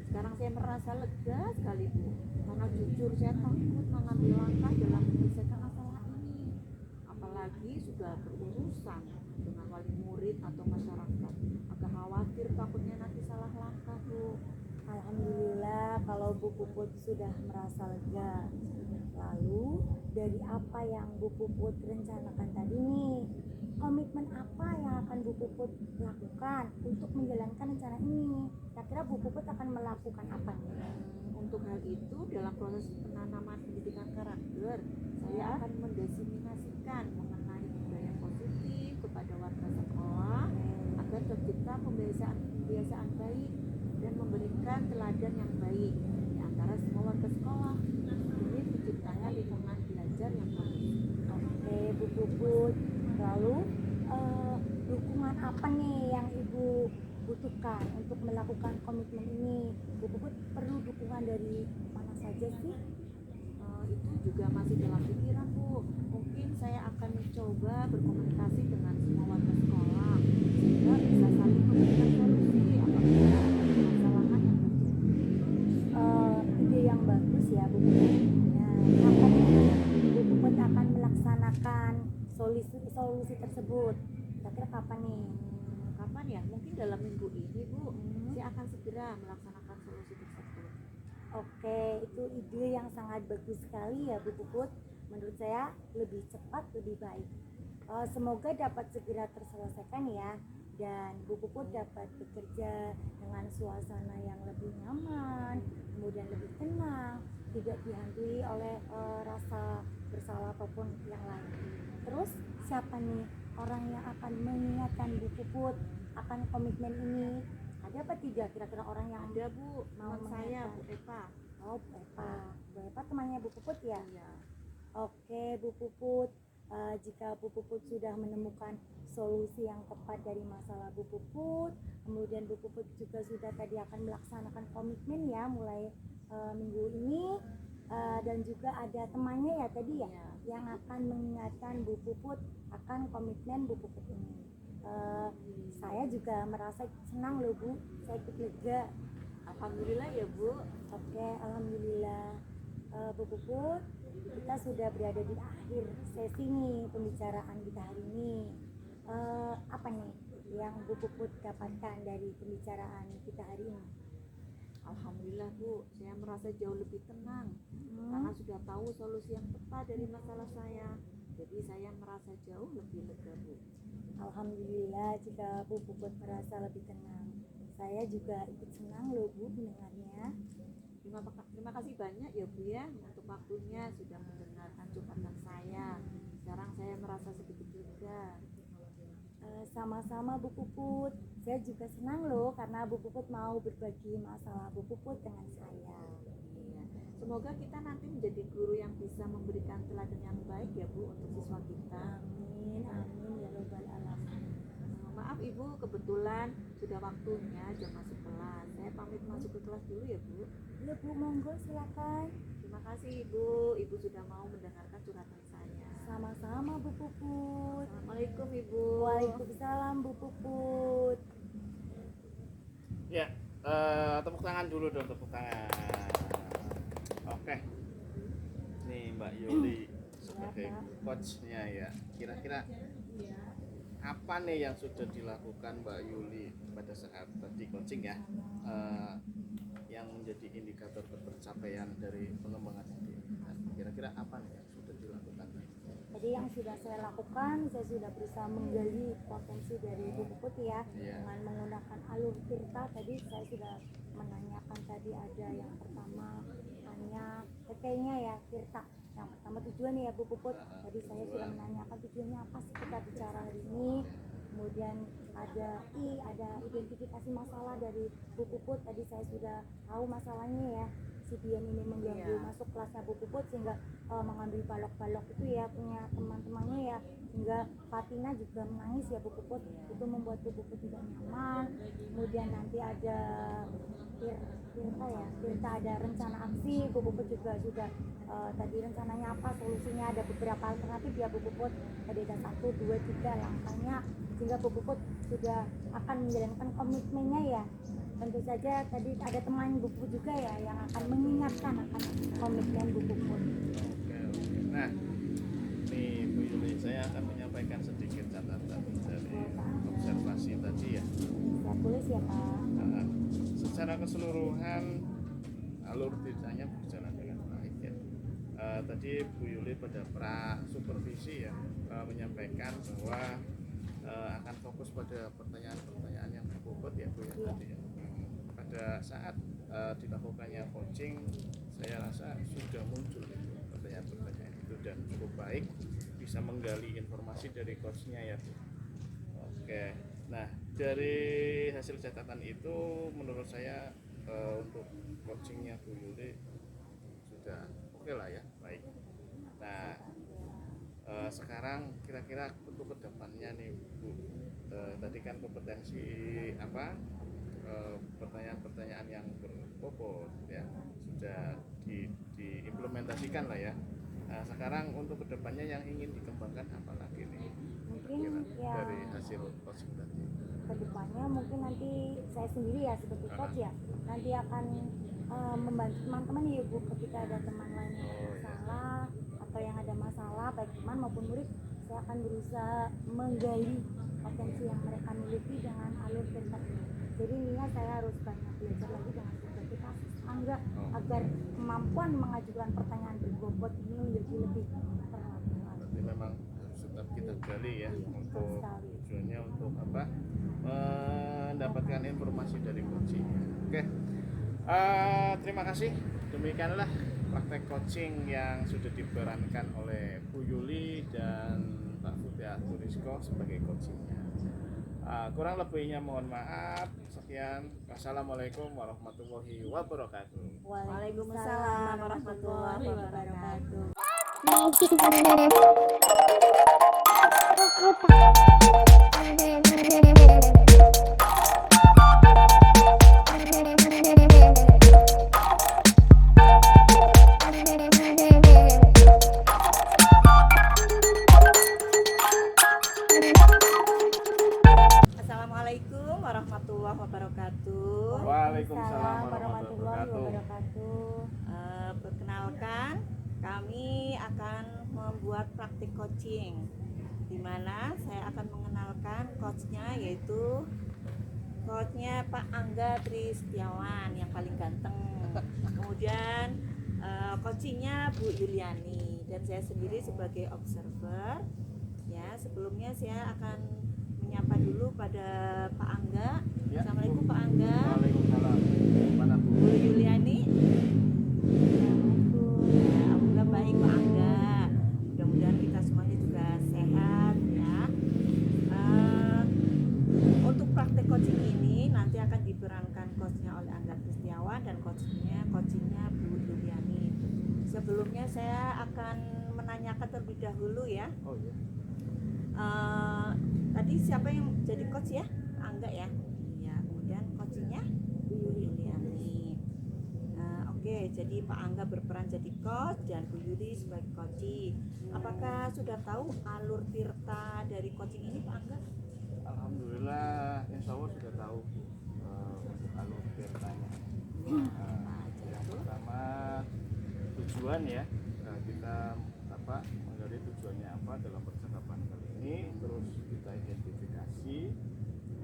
sekarang saya merasa lega sekali Bu, karena jujur saya takut mengambil langkah dalam menyelesaikan masalah ini, apalagi sudah berurusan dengan wali murid atau masyarakat. Agak khawatir takutnya nanti salah langkah Bu. Alhamdulillah kalau Bu Puput sudah merasa lega. Lalu dari apa yang Bu Puput rencanakan tadi nih, komitmen apa yang akan Bu Puput lakukan untuk menjalankan rencana ini? Kira-kira Bu Puput akan melakukan apa nih? Untuk hal itu, dalam proses penanaman pendidikan karakter, saya akan mendiseminasikan mengenai budaya positif kepada warga sekolah agar tercipta pembiasaan baik dan memberikan teladan yang baik di antara semua warga sekolah demi terciptanya lingkungan belajar yang baik. Oke Bu Puput, lalu dukungan apa nih yang Ibu butuhkan untuk melakukan komitmen ini? Bu Puput perlu dukungan dari mana saja sih? Itu juga masih dalam pikiran Bu. Mungkin saya akan mencoba berkomunikasi dengan semua warga sekolah sehingga bisa saling memberikan solusi apabila ada permasalahan yang terjadi. Ide yang bagus ya Bu Puput. Nah, kapan nih Bu Puput akan melaksanakan solusi tersebut? Kira-kira kapan nih? Kapan ya? Mungkin dalam minggu ini Bu. Saya akan segera melaksanakan solusi tersebut. Oke, itu ide yang sangat bagus sekali ya Bu Puput. Menurut saya lebih cepat lebih baik. Semoga dapat segera terselesaikan ya. dan Bu Puput dapat bekerja dengan suasana yang lebih nyaman, kemudian lebih tenang, tidak dihantui oleh rasa bersalah ataupun yang lain. Terus siapa nih orang yang akan mengingatkan Bu Puput akan komitmen ini? Ada apa tidak kira-kira orang yang Ada Bu, mau teman saya Bu mengingatkan? Eva. Oh, Bu Eva. Bu Eva temannya Bu Puput ya? Iya. Oke, Bu Puput. Jika Bu Puput sudah menemukan solusi yang tepat dari masalah Bu Puput, kemudian Bu Puput juga sudah tadi akan melaksanakan komitmen ya mulai minggu ini, dan juga ada temannya ya tadi ya Iya. yang akan mengingatkan Bu Puput akan komitmen Bu Puput ini. Saya juga merasa senang loh Bu, saya ikut lega. Alhamdulillah ya Bu. Oke, alhamdulillah. Bu Puput, kita sudah berada di akhir sesi nih pembicaraan kita hari ini. Apa nih yang Bu Puput dapatkan dari pembicaraan kita hari ini? Alhamdulillah Bu, saya merasa jauh lebih tenang karena sudah tahu solusi yang tepat dari masalah saya. Jadi saya merasa jauh lebih lega Bu. Alhamdulillah jika Bu Puput merasa lebih tenang. Saya juga ikut senang loh Bu mendengarnya. Terima kasih banyak ya Bu ya untuk waktunya sudah mendengarkan curhatan saya. Sekarang saya merasa sedikit lega. Sama-sama Bu Puput. Saya juga senang loh karena Bu Puput mau berbagi masalah Bu Puput dengan saya. Iya. Semoga kita nanti menjadi guru yang bisa memberikan teladan yang baik ya Bu untuk siswa kita. Amin, amin ya robbal alamin. Maaf Ibu, kebetulan sudah waktunya jam masuk kelas. Saya pamit masuk ke kelas dulu ya Bu. Ya Bu, monggo silakan. Terima kasih Ibu, Ibu sudah mau mendengarkan curhatan saya. Sama-sama Bu Puput. Assalamualaikum Ibu. Waalaikumsalam Bu Puput. Ya, tepuk tangan dulu dong, tepuk tangan. Oke. Nih Mbak Yuli sebagai coachnya ya. Kira-kira apa nih yang sudah dilakukan Mbak Yuli pada saat tadi coaching ya, yang menjadi indikator ketercapaian dari pengembangan diri? Nah, kira-kira apa nih yang sudah dilakukan? Jadi yang sudah saya lakukan, saya sudah berusaha menggali potensi dari Bu Puput ya, Iya. dengan menggunakan alur tirta. Tadi saya sudah menanyakan tadi ada yang pertama hanya kayaknya ya tirta. Yang pertama tujuan ya Bu Puput. Tadi saya sudah menanyakan tujuannya apa sih kita bicara hari ini. Kemudian ada ada identifikasi masalah dari Bu Puput. Tadi saya sudah tahu masalahnya ya. Si Dian ini mengganggu Iya. masuk kelasnya Bu Puput sehingga mengambil balok-balok itu ya punya teman-temannya ya, hingga Fatina juga menangis ya Bu Puput. Itu membuat Bu Puput tidak nyaman. Kemudian nanti ada Tirta ada rencana aksi. Bu Puput juga sudah tadi rencananya apa, solusinya ada beberapa alternatif ya Bu Puput. Tadi ada 1, 2, 3 langkahnya sehingga Bu Puput sudah akan menjalankan komitmennya ya. Tentu saja tadi ada teman Bu Puput juga ya yang akan mengingatkan akan komitmen Bu Puput. Oke. Nah, nih Bu Yuli, saya akan menyampaikan sedikit catatan dari observasi tadi ya. Saya tulis ya Pak. Nah, secara keseluruhan alur tirtanya berjalan dengan baik ya. Tadi Bu Yuli pada pra supervisi ya menyampaikan bahwa akan fokus pada pertanyaan-pertanyaan yang berbobot ya Bu ya Iya. tadi ya. Pada saat dilakukannya coaching, saya rasa sudah muncul itu pertanyaan-pertanyaan itu dan cukup baik, bisa menggali informasi dari coachnya ya Bu. Oke, nah dari hasil catatan itu menurut saya untuk coachingnya Bu Yuli sudah oke lah ya, baik. Nah sekarang kira-kira untuk kedepannya nih Bu, tadi kan kompetensi apa, pertanyaan-pertanyaan yang berbobot ya sudah diimplementasikan lah ya. Nah, sekarang untuk kedepannya yang ingin dikembangkan apa lagi nih? Mungkin Kira-kira ya dari hasil coaching tadi. kedepannya mungkin nanti saya sendiri ya sebagai coach ya nanti akan membantu teman-teman ya Bu ketika ada teman lain yang Oh, iya. salah atau yang ada masalah baik teman maupun murid, saya akan berusaha menggali potensi yang mereka miliki dengan alur cerita. Jadi intinya saya harus banyak belajar lagi dengan berbagai kasus angga agar kemampuan mengajukan pertanyaan berbobot ini menjadi lebih terlatih. Berarti memang harus tetap kita gali ya untuk sekali. tujuannya untuk apa? Mendapatkan informasi dari coachingnya. Oke. Terima kasih. Demikianlah praktek coaching yang sudah diperankan oleh Bu Yuli dan Pak Futia Turisko sebagai coachingnya. Kurang lebihnya mohon maaf. Sekian. Wassalamualaikum warahmatullahi wabarakatuh. Waalaikumsalam warahmatullahi wabarakatuh. Assalamualaikum warahmatullahi wabarakatuh. Waalaikumsalam warahmatullahi wabarakatuh. Perkenalkan, kami akan membuat praktik coaching, di mana saya akan mengenalkan coachnya, yaitu coachnya Pak Angga Tri Setiawan yang paling ganteng. Kemudian coachingnya Bu Yuliani dan saya sendiri sebagai observer. Ya, sebelumnya saya akan menyapa dulu pada Pak Angga. Ya, Assalamualaikum Bu. Pak Angga. Waalaikumsalam. Mana Bu? Bu Yuliani. Ya, alhamdulillah baik Pak Angga. Mudah-mudahan kita semuanya juga sehat ya. Untuk praktek coaching ini nanti akan diperankan coachnya oleh Angga Kristiawan dan coachingnya Bu Yuliani. Sebelumnya saya akan menanyakan terlebih dahulu ya. Oh iya. Tadi siapa yang jadi coach ya? Angga ya. Ya, kemudian coachingnya Bu Yuliani. Oke, jadi Pak Angga berperan jadi coach dan Bu Yuli sebagai coaching. Apakah sudah tahu alur tirta dari coaching ini Pak Angga? Alhamdulillah, insya Allah sudah tahu untuk alur tirtanya. Yang pertama tujuan ya, kita menggali tujuannya apa dalam percakapan kali ini, terus kita identifikasi,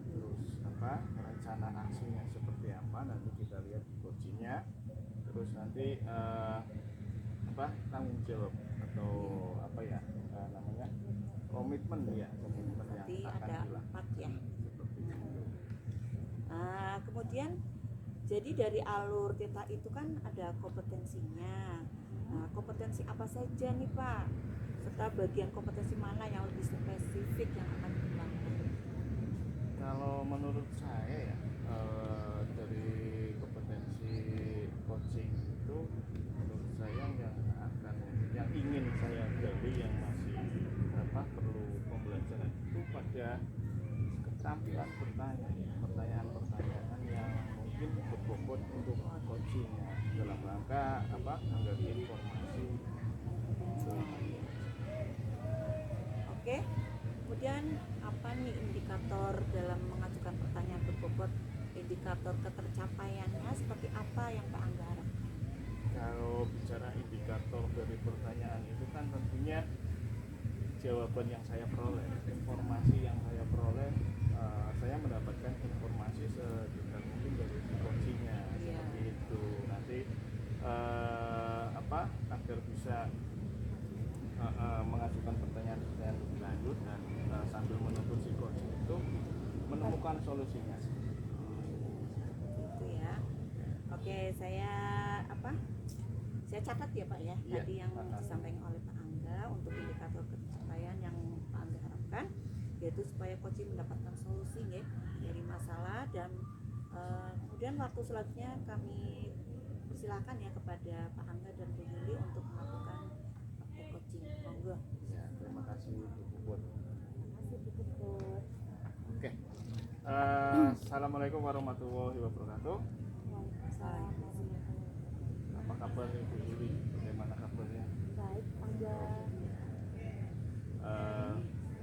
terus rencana aksinya seperti apa, nanti kita lihat di coachingnya, terus nanti tanggung jawab atau namanya komitmen yang Nanti akan ada dilakukan 4 ya. seperti itu. Kemudian jadi dari alur tirta itu kan ada kompetensinya. Kompetensi apa saja nih Pak? Serta bagian kompetensi mana yang lebih spesifik yang akan dikembangkan? Kalau menurut saya ya, dari kompetensi coaching itu, menurut saya yang ingin saya gali, yang masih perlu pembelajaran itu pada keterampilan bertanya, pertanyaan-pertanyaan yang mungkin berbobot untuk coachingnya dalam rangka menggali informasi. Oke. Kemudian apa nih indikator dalam mengajukan pertanyaan berbobot? Indikator ketercapaiannya seperti apa yang Pak Angga harapkan? Kalau bicara indikator dari pertanyaan itu kan tentunya jawaban yang saya peroleh, informasi yang saya peroleh, saya mendapatkan informasi sedetail mungkin dari coachingnya, seperti itu. Nanti agar bisa mengajukan pertanyaan-pertanyaan lebih lanjut dan sambil menuntut si coaching itu menemukan solusinya. Itu ya. Oke, saya catat ya Pak ya, Iya. tadi yang disampaikan oleh Pak Angga untuk indikator pencapaian yang Pak Angga harapkan, yaitu supaya coaching mendapatkan solusi ya dari masalah, dan kemudian waktu selanjutnya kami persilakan ya kepada Pak Angga dan Bu Yuli untuk melakukan praktek coaching. Monggo. Ya, terima kasih Bu Puput. Masih ditutup. Oke. Assalamualaikum warahmatullahi wabarakatuh. Waalaikumsalam warahmatullahi wabarakatuh. Apa kabar Ibu Yuli? Bagaimana kabarnya? Baik, Angga.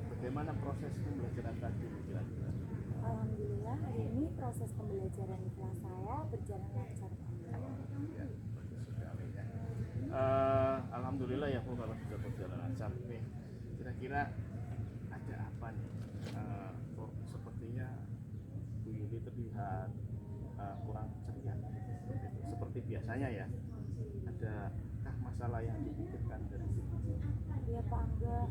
Bagaimana proses pembelajaran tadi kira-kira? Alhamdulillah hari ini proses pembelajaran di kelas saya berjalan lancar. Ya, bagus sekali ya. Alhamdulillah ya Bu, kalau sudah berjalan lancar. Nih, kira-kira ada apa nih? Kok sepertinya Bu Yuli terlihat kurang ceria seperti biasanya ya. Adakah masalah yang dipikirkan dari situ? Ya Pak Angga,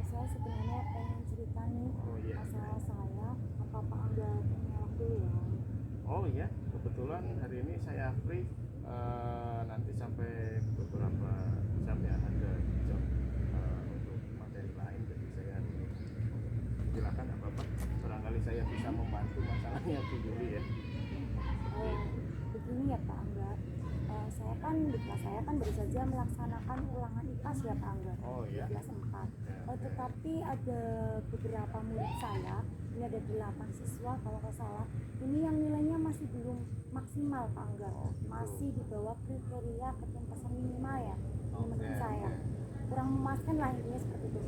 Saya sebenarnya pengen cerita nih Oh iya. masalah saya. Apa Pak Angga punya waktu ya? Oh iya, kebetulan hari ini saya free, nanti sampai beberapa jam ya, ada jam untuk materi lain, jadi saya hari ini silakan apa-apa, barangkali saya bisa membantu masalahnya Bu Yuli ya. Begini ya Pak Angga, saya kan di kelas saya kan baru saja melaksanakan ulangan IPAS ya Pak Angga, Oh di iya. kelas 4. Tetapi ada beberapa murid saya, ini ada 8 siswa kalau nggak salah, ini yang nilainya masih belum maksimal Pak Angga, Oh, gitu. masih di bawah kriteria ketuntasan minimal ya, ini menurut Oke, saya. oke. Kurang memuaskan lah intinya seperti itu.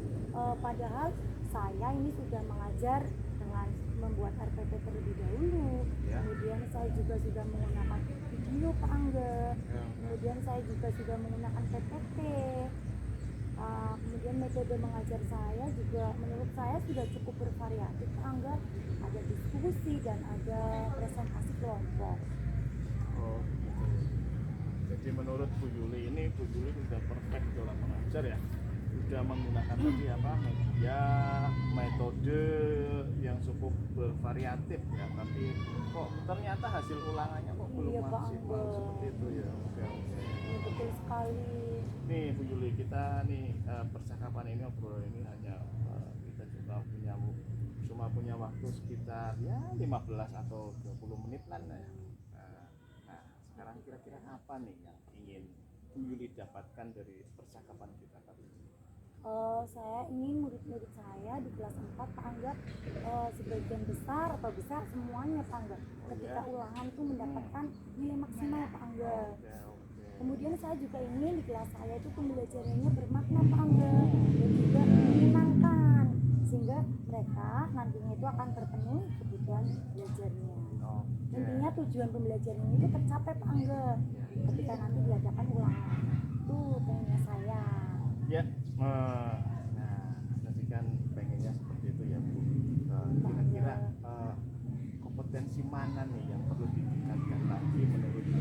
Padahal saya ini sudah mengajar dengan membuat RPP terlebih dahulu, Ya. kemudian saya juga sudah menggunakan video Pak Angga, Ya. kemudian saya juga sudah menggunakan PPT. Kemudian metode mengajar saya juga menurut saya sudah cukup bervariatif Pak Angga, ada diskusi dan ada presentasi kelompok. Oh gitu. Jadi menurut Bu Yuli ini, Bu Yuli sudah perfect dalam mengajar ya, sudah menggunakan tadi apa, media, metode yang cukup bervariatif ya, tapi kok ternyata hasil ulangannya kok belum Iya, Pak maksimal Angga. seperti itu ya. Oke, oke. Ini betul sekali. Nih Bu Yuli, kita nih percakapan ini, obrolan ini hanya kita juga cuma punya waktu sekitar ya 15 atau 20 menit lah ya. Nah, sekarang kira-kira apa nih yang ingin Bu Yuli dapatkan dari percakapan kita tadi ini? Saya ingin murid-murid saya di kelas 4 Pak Angga, sebagian besar atau besar semuanya Pak Angga, ketika ulangan itu mendapatkan nilai maksimal Pak Angga. Oke, oke. Kemudian saya juga ingin di kelas saya itu pembelajarannya bermakna Pak Angga dan juga menyenangkan, sehingga mereka nantinya itu akan terpenuhi kebutuhan belajarnya. Oke. Intinya tujuan pembelajaran itu tercapai Pak Angga ketika nanti diadakan ulangan. Itu pengennya saya. Ya, nah tadi kan pengennya seperti itu ya Bu. Kira-kira kompetensi mana nih yang perlu ditingkatkan lagi menurut Bu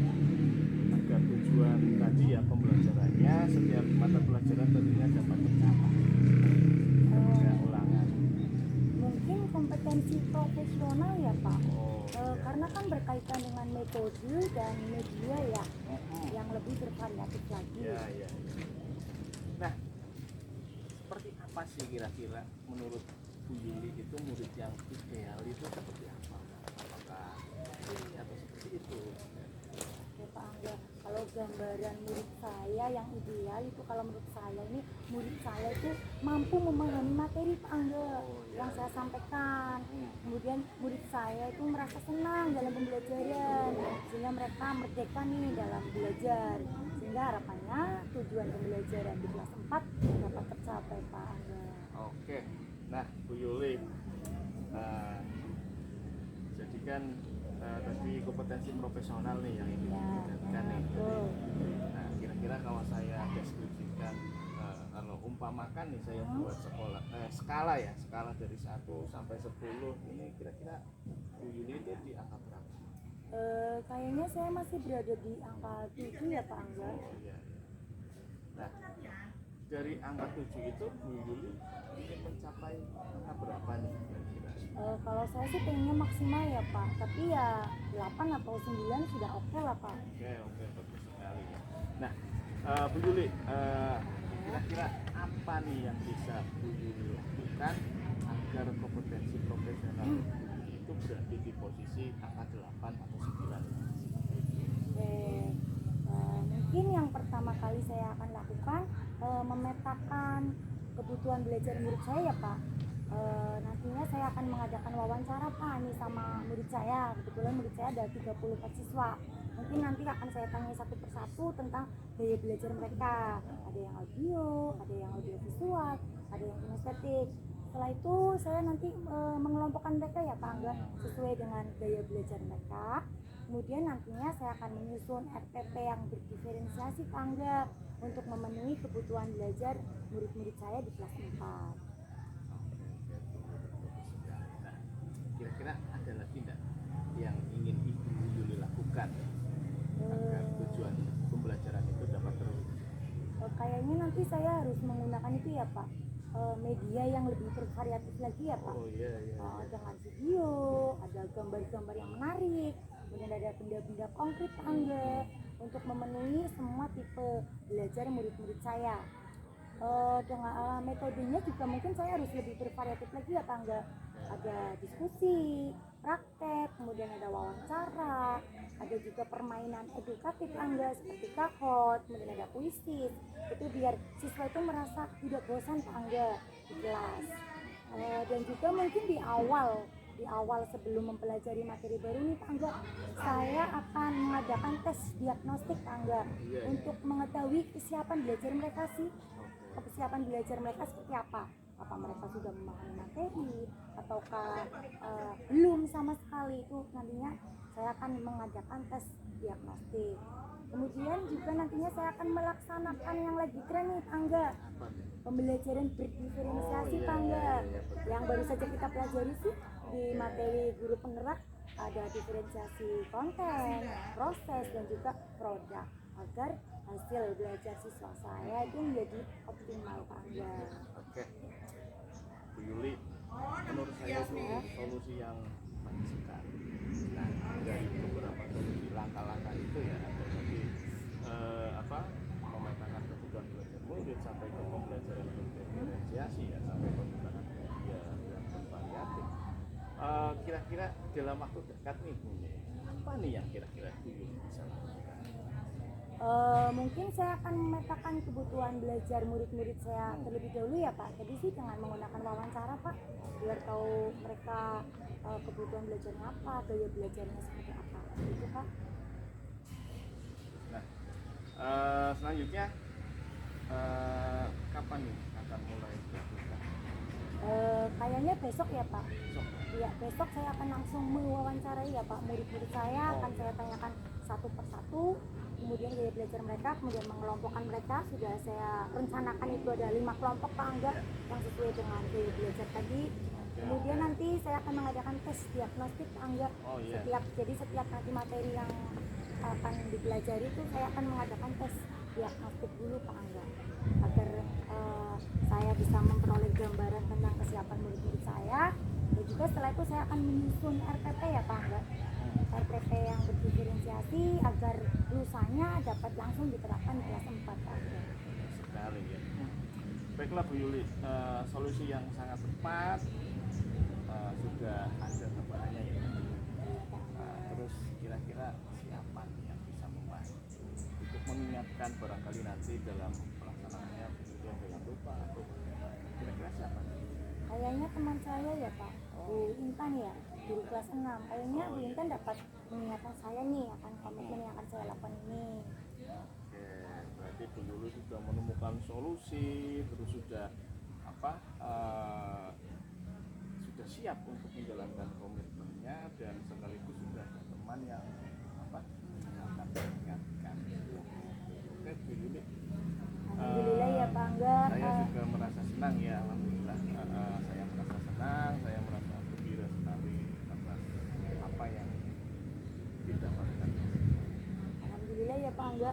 agar tujuan tadi ya pembelajarannya setiap mata pelajaran tentunya dapat tercapai ketika ulangan. Mungkin kompetensi profesional ya Pak. Oh, ya. Karena kan berkaitan dengan metode dan media ya, yang lebih bervariatif lagi. Ya, ya. Nah, seperti apa sih kira-kira menurut Bu Yuli itu murid yang ideal itu seperti apa? Apakah ini atau seperti itu? Oke Pak Angga, kalau gambaran murid saya yang ideal itu kalau menurut saya ini murid saya itu mampu memahami materi Pak Angga yang saya sampaikan. Kemudian murid saya itu merasa senang dalam pembelajaran sehingga mereka merdeka nih dalam belajar, sehingga harapannya tujuan pembelajaran di kelas 4 dapat tercapai Pak Angga. Oke, nah Bu Yuli, jadi kan tadi kompetensi profesional nih yang ingin ditingkatkan nih. betul. Nah, kira-kira kalau saya deskripsikan, kalau umpamakan nih saya buat skala ya, skala dari 1 sampai 10 ini kira-kira Bu Yuli itu di angka berapa? Kayaknya saya masih berada di angka 7 ya Pak Angga. Oh iya. Nah, dari angka 7 itu Bu Yuli ingin mencapai angka berapa nih kira-kira? Kalau saya sih pengennya maksimal ya Pak, tapi ya 8 atau 9 sudah oke lah Pak. Oke, bagus sekali ya. Nah, Bu Yuli, kira-kira apa nih yang bisa Bu Yuli lakukan agar kompetensi profesional Bu Yuli itu berada di posisi angka 8 atau 9? Oke, mungkin yang pertama kali saya akan lakukan memetakan kebutuhan belajar murid saya ya Pak. Nantinya saya akan mengadakan wawancara Pak nih sama murid saya. Kebetulan murid saya ada 34 siswa. Mungkin nanti akan saya tanya satu persatu tentang gaya belajar mereka. Ada yang audio, ada yang audio visual, ada yang kinestetik. Setelah itu saya nanti mengelompokkan mereka ya Pak Angga sesuai dengan gaya belajar mereka. Kemudian nantinya saya akan menyusun RPP yang berdiferensiasi Pak Angga untuk memenuhi kebutuhan belajar murid-murid saya di kelas 4. Nah, kira-kira ada lagi enggak yang ingin Ibu Yuli lakukan agar tujuan pembelajaran itu dapat terwujud? Kayaknya nanti saya harus menggunakan itu ya Pak, media yang lebih bervariatif lagi ya Pak. Oh iya iya. Dengan video, ada gambar-gambar yang menarik, kemudian ada benda-benda konkret Pak Angga untuk memenuhi semua tipe belajar murid-murid saya. Dengan metodenya juga mungkin saya harus lebih bervariatif lagi ya Pak Angga. Ada diskusi, praktek, kemudian ada wawancara, ada juga permainan edukatif Angga seperti kahot, kemudian ada puisi. Itu biar siswa itu merasa tidak bosan Pak Angga di kelas. Dan juga mungkin di awal sebelum mempelajari materi baru nih Pak Angga, saya akan mengadakan tes diagnostik Pak Angga untuk mengetahui kesiapan belajar mereka sih. Kesiapan belajar mereka seperti apa mereka sudah memahami materi ataukah belum sama sekali. Itu nantinya saya akan mengadakan tes diagnostik. Kemudian juga nantinya saya akan melaksanakan yang lagi tren nih Pak Angga, pembelajaran berdiferensiasi Pak Angga, yang baru saja kita pelajari sih di materi guru penggerak. Ada diferensiasi konten, proses, dan juga produk agar hasil belajar siswa saya itu menjadi optimal Pak Angga. Oke, Bu Yuli, menurut saya itu solusi yang baik sekali. Nah, dari beberapa solusi langkah-langkah itu ya ada tadi memetakan kebutuhan belajar murid sampai ke pembelajaran berdiferensiasi ya sampai penggunaan media yang bervariatif. Kira-kira dalam waktu dekat nih Bu, apa nih yang kira-kira Bu Yuli bisa lakukan? Mungkin saya akan memetakan kebutuhan belajar murid-murid saya terlebih dahulu ya Pak. Jadi sih dengan menggunakan wawancara Pak, biar tahu mereka kebutuhan belajarnya apa, gaya belajarnya seperti apa. Itu Pak. Nah, selanjutnya kapan nih akan mulai dilakukan? Kayaknya besok ya Pak. Besok. Iya, besok saya akan langsung mewawancarai ya Pak murid-murid saya. Akan saya tanyakan satu persatu, kemudian gaya belajar mereka, kemudian mengelompokkan mereka. Sudah saya rencanakan itu ada 5 kelompok Pak Angga yang sesuai dengan gaya belajar tadi. Kemudian nanti saya akan mengadakan tes diagnostik Pak Angga. Jadi setiap nanti materi yang akan dipelajari itu saya akan mengadakan tes diagnostik dulu Pak Angga, agar saya bisa memperoleh gambaran tentang kesiapan murid-murid saya. Dan juga setelah itu saya akan menyusun RPP ya Pak Angga, RPP yang berdiferensiasi agar lusanya dapat langsung diterapkan di kelas 4 Pak Angga. Sekali ya. Baiklah Bu Yuli, solusi yang sangat tepat, sudah ada gambarannya ya. Terus kira-kira siapa nih yang bisa membantu untuk mengingatkan barangkali nanti dalam pelaksanaannya kemudian dengan lupa atau kira-kira siapa nih? Kayaknya teman saya ya Pak, Bu Intan ya, guru kelas 6. Kayaknya Bu Intan dapat mengingatkan saya nih akan komitmen yang akan saya lakukan ini. Oke, berarti Bu Yuli sudah menemukan solusi, terus sudah sudah siap untuk menjalankan komitmennya, dan sekaligus sudah ada teman yang akan mengingatkan. Oke Bu Yuli, Alhamdulillah ya Pak Angga. saya juga merasa senang ya, alhamdulillah. Saya merasa senang, saya merasa gembira sekali atas apa yang didapatkan. Alhamdulillah ya Pak Angga,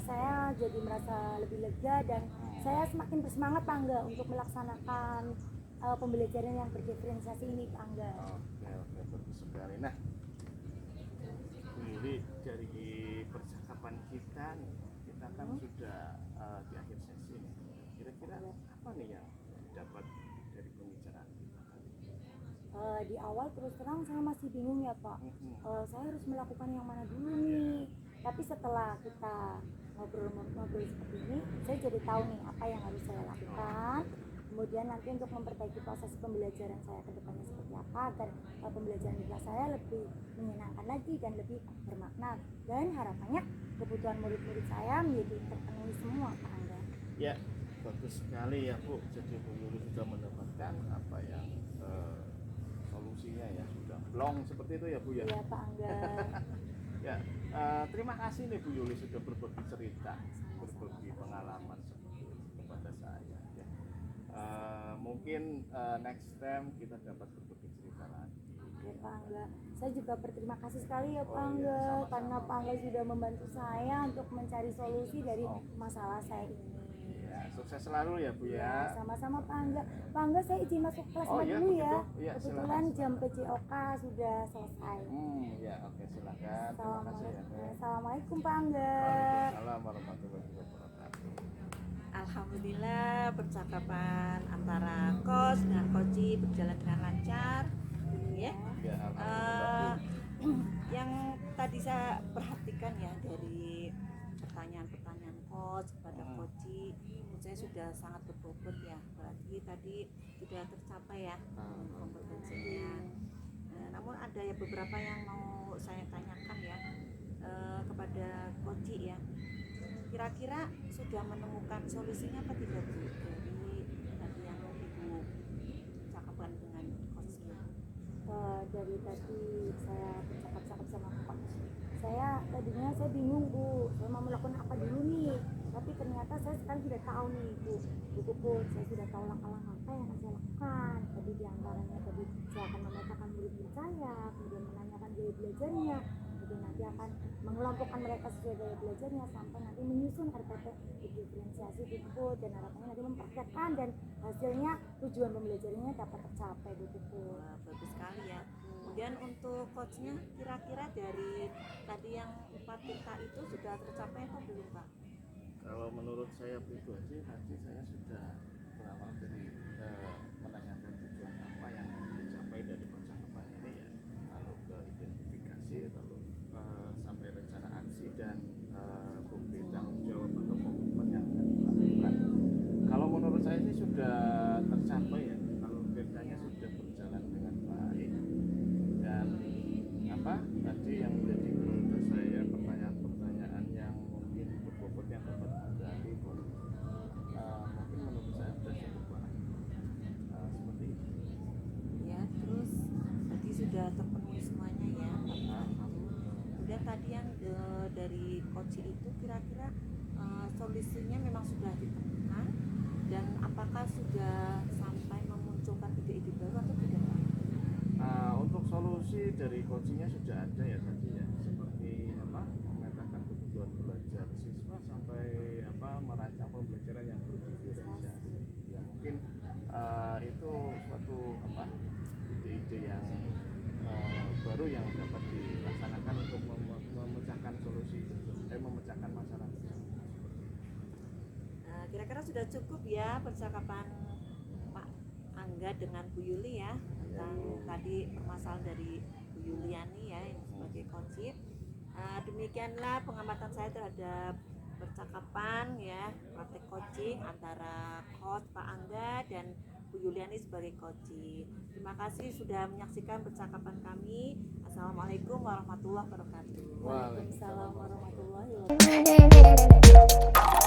saya jadi merasa lebih lega dan saya semakin bersemangat Pak Angga untuk melaksanakan pembelajaran yang berdiferensiasi ini Pak Angga. Oke, bagus sekali. Nah, Bu Yuli, dari percakapan kita kan sudah di akhir sesi nih. Kira-kira apa nih yang dapat dari pembicaraan kita kali ini? Di awal terus terang saya masih bingung ya Pak. Saya harus melakukan yang mana dulu nih. Tapi setelah kita ngobrol-ngobrol seperti ini, saya jadi tahu nih apa yang harus saya lakukan. Kemudian nanti untuk memperbaiki proses pembelajaran saya ke depannya seperti apa, agar pembelajaran di kelas saya lebih menyenangkan lagi dan lebih bermakna. Dan harapannya kebutuhan murid-murid saya menjadi terpenuhi semua Pak Angga. Ya, bagus sekali ya Bu. Jadi Bu Yuli sudah mendapatkan apa yang solusinya ya, sudah plong seperti itu ya Bu ya. Iya Pak Angga. Ya, terima kasih nih Bu Yuli sudah berbagi cerita, berbagi pengalaman seperti itu kepada saya. Ya. Mungkin next time kita dapat berbagi cerita lagi. Ya Pak Angga, saya juga berterima kasih sekali ya Pak Angga, sama-sama. karena Pak Angga sudah membantu saya untuk mencari solusi dari masalah saya ini. Ya, Ya, sukses selalu ya Bu Ya, ya. sama-sama Pak Angga. Pak Angga, saya izin masuk kelas Oh, iya, dulu ya. begitu. Iya, Kebetulan silakan. jam PJOK sudah selesai. Ya, oke, silakan. Terima kasih ya. Bu. Assalamualaikum Pak Angga. Waalaikumsalam warahmatullahi wabarakatuh. Alhamdulillah percakapan antara coach dengan coach berjalan dengan lancar ya. Ya, alhamdulillah. Bu. Yang tadi saya perhatikan ya dari pertanyaan-pertanyaan coach kepada coach, menurut saya sudah sangat berbobot ya, berarti tadi sudah tercapai ya kompetensinya. Namun ada ya beberapa yang mau saya tanyakan ya kepada coach ya, kira-kira sudah menemukan solusinya apa tidak Bu dari tadi yang Ibu cakapkan dengan coachnya? Dari tadi saya bercakap-cakap sama coach, tadinya saya bingung Bu, saya mau melakukan apa dulu nih, tapi ternyata saya sekarang sudah tahu nih Bu Puput, saya sudah tahu langkah-langkah apa yang akan saya lakukan. Tadi diantaranya tadi saya akan memetakan murid-murid saya, kemudian menanyakan gaya belajarnya, kemudian nanti akan mengelompokkan mereka sesuai gaya belajarnya sampai nanti menyusun RPP diferensiasi Puput, dan harapannya nanti mempraktekkan dan hasilnya tujuan pembelajarannya dapat tercapai Bu Puput. Wah, bagus sekali ya. Kemudian untuk coachnya kira-kira dari tadi yang 4 tingkat itu sudah tercapai atau belum Pak? Kalau menurut saya pribadi tadi saya sudah berawal dari menanyakan tujuan apa yang dicapai dari percakapan ini ya, lalu ke identifikasi, lalu sampai rencana aksi dan bukti tanggung jawab atau komitmen yang akan dilakukan. Kalau menurut saya sih sudah tercapai ya, kalau kerjanya sudah berjalan dengan baik. Dan apa tadi yang menjadi prioritas saya, pertanyaan-pertanyaan yang mungkin berbobot yang dapat menggali pun mungkin menurut saya sudah cukup baik. Seperti itu. Ya, terus tadi sudah terpenuhi semuanya ya Pak. Kemudian tadi yang dari coach itu kira-kira solusinya memang sudah ditemukan dan apakah sudah sampai memunculkan ide-ide baru atau tidak Pak? Untuk solusi dari coachingnya sudah ada ya tadi ya, seperti apa memetakan kebutuhan belajar siswa sampai apa merancang pembelajaran yang berdiferensiasi. Ya mungkin itu suatu apa ide-ide yang baru yang dapat dilaksanakan untuk memecahkan solusi memecahkan masalah tersebut. Kira-kira sudah cukup ya percakapan Pak Angga dengan Bu Yuli ya tentang tadi permasalahan dari Bu Yuliani ya yang sebagai coach. Demikianlah pengamatan saya terhadap percakapan ya praktek coaching antara coach Pak Angga dan Bu Yuliani sebagai coach. Terima kasih sudah menyaksikan percakapan kami. Assalamualaikum warahmatullahi wabarakatuh. Waalaikumsalam warahmatullahi wabarakatuh.